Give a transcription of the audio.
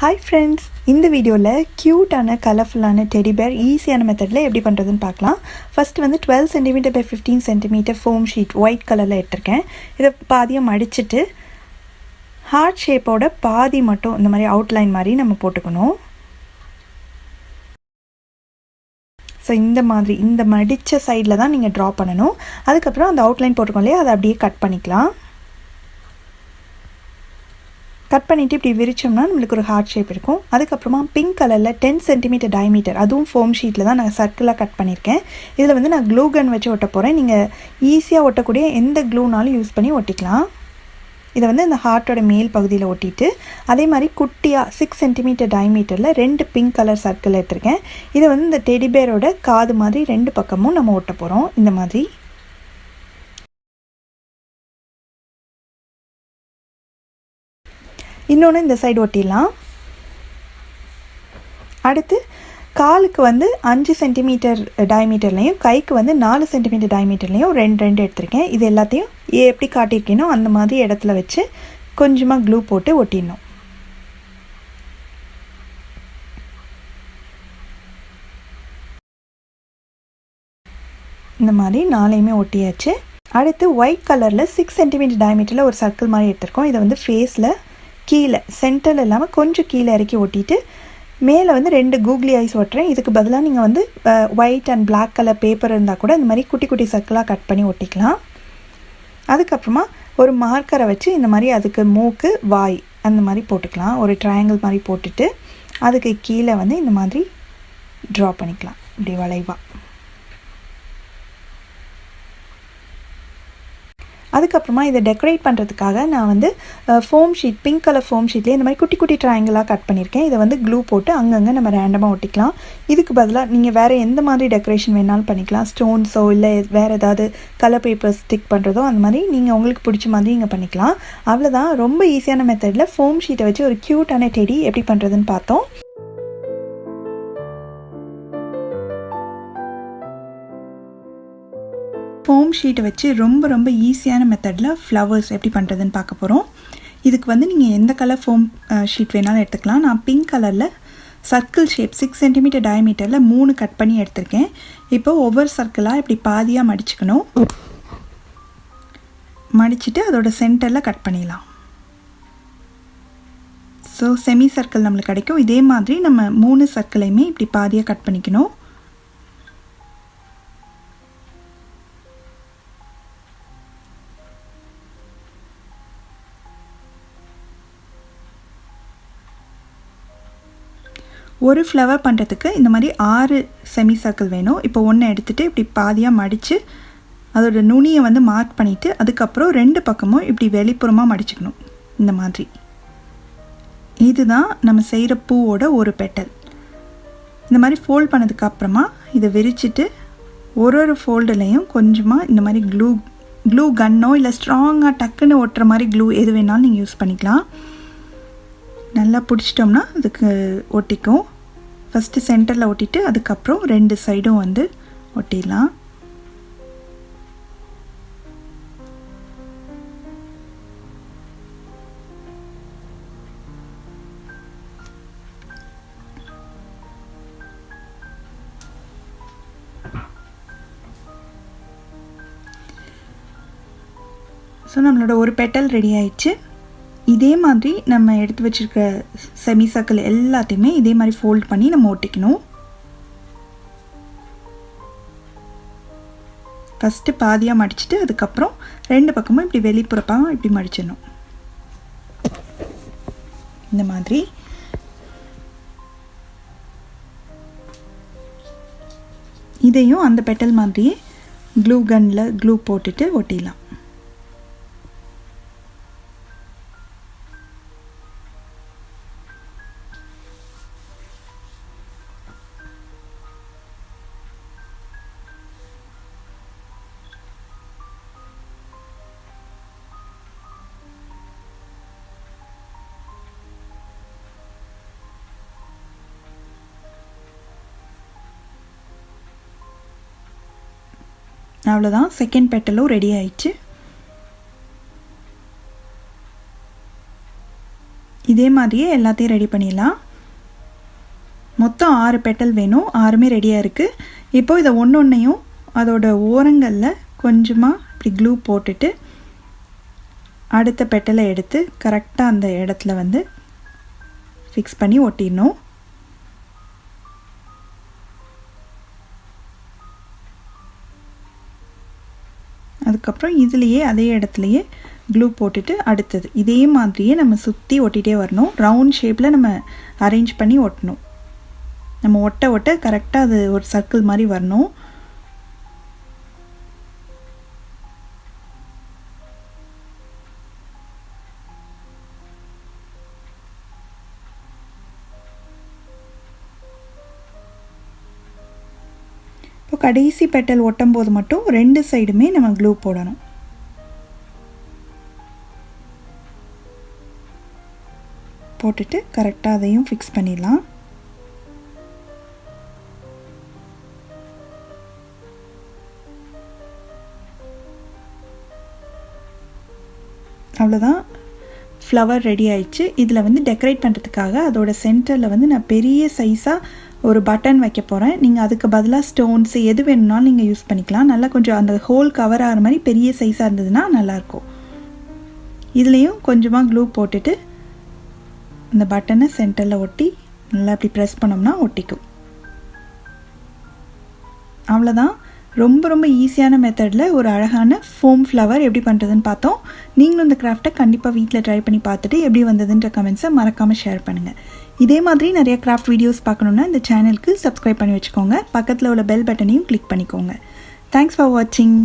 Hi friends, இந்த வீடியோல கியூட்டான கலர்ஃபுல்லான டெடி பேர் ஈஸியான மெத்தட்ல எப்படி பண்றதுன்னு பார்க்கலாம். ஃபர்ஸ்ட் வந்து 12 cm by 15 cm foam sheet white கலர்ல எடுத்துர்க்கேன். இத பாதியா மடிச்சிட்டு ஹார்ட் ஷேப்போட பாதி மட்டும் இந்த மாதிரி அவுட்லைன் மாதிரி நம்ம போட்டுக்கணும். ஸோ இந்த மாதிரி இந்த மடிச்ச சைடில் தான் நீங்கள் ட்ரா பண்ணணும். அதுக்கப்புறம் அந்த அவுட்லைன் போட்டுக்கோங்க இல்லையா, அதை அப்படியே கட் பண்ணிக்கலாம். கட் பண்ணிவிட்டு இப்படி விரிச்சோம்னா நம்மளுக்கு ஒரு ஹார்ட் ஷேப் இருக்கும். அதுக்கப்புறமா பிங்க் கலரில் 10 cm டயமீட்டர், அதுவும் ஃபோம் ஷீட்டில் தான் நான் சர்க்கிளாக கட் பண்ணியிருக்கேன். இதில் வந்து நான் க்ளூ கன் வச்சு ஒட்ட போகிறேன். நீங்கள் ஈஸியாக ஒட்டக்கூடிய எந்த க்ளூனாலும் யூஸ் பண்ணி ஒட்டிக்கலாம். இதை வந்து இந்த ஹார்ட்டோட மேல் பகுதியில் ஒட்டிட்டு அதே மாதிரி குட்டியாக 6 cm டயமீட்டரில் 2 பிங்க் கலர் சர்க்கிள் எடுத்திருக்கேன். இதை வந்து இந்த டெடி பேரோட காது மாதிரி 2 பக்கமும் நம்ம ஒட்ட போகிறோம். இந்த மாதிரி இன்னொன்று இந்த சைடு ஒட்டிடலாம். அடுத்து காலுக்கு வந்து 5 cm டயமீட்டர்லையும் கைக்கு வந்து 4 cm டயமீட்டர்லையும் ரெண்டு எடுத்திருக்கேன். இது எல்லாத்தையும் எப்படி காட்டியிருக்கேனோ அந்த மாதிரி இடத்துல வச்சு கொஞ்சமாக க்ளூ போட்டு ஒட்டிடணும். இந்த மாதிரி 4யுமே ஒட்டியாச்சு. அடுத்து ஒயிட் கலரில் 6 cm டயமீட்டரில் ஒரு சர்க்கிள் மாதிரி எடுத்திருக்கோம். இதை வந்து ஃபேஸில் கீழே சென்டரில் இல்லாமல் கொஞ்சம் கீழே இறக்கி ஒட்டிட்டு மேலே வந்து 2 கூகுளி ஐஸ் ஒட்டுறேன். இதுக்கு பதிலாக நீங்கள் வந்து white and black colour paper இருந்தால் கூட இந்த மாதிரி குட்டி குட்டி சர்க்கிளாக கட் பண்ணி ஒட்டிக்கலாம். அதுக்கப்புறமா ஒரு மார்க்கரை வச்சு இந்த மாதிரி அதுக்கு மூக்கு வாய் அந்த மாதிரி போட்டுக்கலாம். ஒரு ட்ரையாங்கிள் மாதிரி போட்டுட்டு அதுக்கு கீழே வந்து இந்த மாதிரி ட்ரா பண்ணிக்கலாம் இப்படி வளைவாக. அதுக்கப்புறமா இதை டெக்கரேட் பண்ணுறதுக்காக நான் வந்து foam sheet, pink colour foam ஷீட்லேயே இந்த மாதிரி குட்டி குட்டி ட்ரையாங்கிளாக கட் பண்ணியிருக்கேன். இதை வந்து க்ளூ போட்டு அங்கங்கே நம்ம ரேண்டமாக ஒட்டிக்கலாம். இதுக்கு பதிலாக நீங்கள் வேறு எந்த மாதிரி டெக்கரேஷன் வேணாலும் பண்ணிக்கலாம். ஸ்டோன்ஸோ இல்லை வேறு ஏதாவது கலர் பேப்பர் ஸ்டிக் பண்ணுறதோ அந்த மாதிரி நீங்கள் உங்களுக்கு பிடிச்ச மாதிரி நீங்கள் பண்ணிக்கலாம். அவ்வளோதான், ரொம்ப ஈஸியான மெத்தடில் ஃபோம் ஷீட்டை வச்சு ஒரு க்யூட்டான டெடி எப்படி பண்ணுறதுன்னு பார்த்தோம். ஃபோம் ஷீட்டை வச்சு ரொம்ப ஈஸியான மெத்தடில் ஃப்ளவர்ஸ் எப்படி பண்ணுறதுன்னு பார்க்க போகிறோம். இதுக்கு வந்து நீங்கள் எந்த கலர் ஃபோம் ஷீட் வேணாலும் எடுத்துக்கலாம். நான் பிங்க் கலரில் சர்க்கிள் ஷேப் 6 cm டயமீட்டரில் 3 கட் பண்ணி எடுத்திருக்கேன். இப்போது ஒவ்வொரு சர்க்கிளாக இப்படி பாதியாக மடிச்சுக்கணும். மடிச்சுட்டு அதோட சென்டரில் கட் பண்ணிடலாம். ஸோ செமி சர்க்கிள் நம்மளுக்கு கிடைக்கும். இதே மாதிரி நம்ம 3 சர்க்கிளையுமே இப்படி பாதியாக கட் பண்ணிக்கணும். ஒரு ஃப்ளவர் பண்ணுறதுக்கு இந்த மாதிரி 6 செமி சர்க்கிள் வேணும். இப்போ ஒன்று எடுத்துகிட்டு இப்படி பாதியாக மடித்து அதோட நுனியை வந்து மார்க் பண்ணிவிட்டு அதுக்கப்புறம் 2 பக்கமும் இப்படி வெளிப்புறமாக மடிச்சுக்கணும். இந்த மாதிரி இதுதான் நம்ம செய்கிற பூவோட ஒரு பெட்டல். இந்த மாதிரி ஃபோல்ட் பண்ணதுக்கப்புறமா இதை விரிச்சிட்டு ஒரு ஃபோல்டுலேயும் கொஞ்சமாக இந்த மாதிரி க்ளூ கன்னோ இல்லை ஸ்ட்ராங்காக டக்குன்னு ஒட்டுற மாதிரி க்ளூ எது வேணாலும் நீங்கள் யூஸ் பண்ணிக்கலாம். நல்லா பிடிச்சிட்டோம்னா அதுக்கு ஒட்டிக்கும். ஃபஸ்ட்டு சென்டரில் ஒட்டிட்டு அதுக்கப்புறம் 2 சைடும் வந்து ஒட்டிடலாம். ஸோ நம்மளோட ஒரு பெட்டல் ரெடி ஆயிடுச்சு. இதே மாதிரி நம்ம எடுத்து வச்சுருக்க செமி சர்க்கிள் எல்லாத்தையுமே இதே மாதிரி ஃபோல்ட் பண்ணி நம்ம ஒட்டிக்கணும். ஃபஸ்ட்டு பாதியாக மடிச்சுட்டு அதுக்கப்புறம் 2 பக்கமும் இப்படி வெளிப்புறப்பாக இப்படி மடிச்சிடணும். இந்த மாதிரி இதையும் அந்த பெட்டல் மாதிரியே க்ளூ கன்னில் க்ளூ போட்டுட்டு ஒட்டிடலாம். அவ்வளோதான், செகண்ட் பெட்டலும் ரெடி ஆயிடுச்சு. இதே மாதிரியே எல்லாத்தையும் ரெடி பண்ணிடலாம். மொத்தம் 6 பெட்டல் வேணும். 6மே ரெடியாக இருக்குது. இப்போது இதை ஒன்றையும் அதோட ஓரங்களில் கொஞ்சமாக இப்படி க்ளூ போட்டுட்டு அடுத்த பெட்டலை எடுத்து கரெக்டாக அந்த இடத்துல வந்து ஃபிக்ஸ் பண்ணி ஒட்டிடணும். அதுக்கப்புறம் இதுலேயே அதே இடத்துலையே க்ளூ போட்டுட்டு அடுத்தது இதே மாதிரியே நம்ம சுற்றி ஒட்டிகிட்டே வரணும். ரவுண்ட் ஷேப்பில் நம்ம அரேஞ்ச் பண்ணி ஒட்டணும். நம்ம ஒட்ட ஒட்ட கரெக்டாக அது ஒரு சர்க்கிள் மாதிரி வரணும். இப்போ கடைசி பெட்டல் ஒட்டும் போது மட்டும் 2 சைடுமே நம்ம க்ளூ போடணும். போட்டுட்டு கரெக்டாக அதையும் ஃபிக்ஸ் பண்ணிடலாம். அவ்வளோதான், ஃப்ளவர் ரெடி ஆயிடுச்சு. இதில் வந்து டெக்கரேட் பண்ணுறதுக்காக அதோட சென்டரில் வந்து நான் பெரிய சைஸாக ஒரு பட்டன் வைக்க போகிறேன். நீங்கள் அதுக்கு பதிலாக ஸ்டோன்ஸ் எது வேணும்னாலும் நீங்கள் யூஸ் பண்ணிக்கலாம். நல்லா கொஞ்சம் அந்த ஹோல் கவர் ஆகிற மாதிரி பெரிய சைஸாக இருந்ததுன்னா நல்லாயிருக்கும். இதுலேயும் கொஞ்சமாக க்ளூ போட்டுட்டு அந்த பட்டனை சென்டரில் ஒட்டி நல்லா அப்படி ப்ரெஸ் பண்ணோம்னா ஒட்டிக்கும். அவ்வளோதான், ரொம்ப ரொம்ப ஈஸியான மெத்தடில் ஒரு அழகான ஃபோம் ஃப்ளவர் எப்படி பண்ணுறதுன்னு பார்த்தோம். நீங்களும் இந்த கிராஃப்டை கண்டிப்பாக வீட்டில் ட்ரை பண்ணி பார்த்துட்டு எப்படி வந்ததுன்ற கமெண்ட்ஸை மறக்காமல் ஷேர் பண்ணுங்கள். இதே மாதிரி நிறைய கிராஃப்ட் வீடியோஸ் பார்க்கணுன்னா இந்த சேனலுக்கு சப்ஸ்கிரைப் பண்ணி வச்சுக்கோங்க. பக்கத்தில் உள்ள பெல் பட்டனையும் கிளிக் பண்ணிக்கோங்க. தேங்க்ஸ் ஃபார் வாட்சிங்.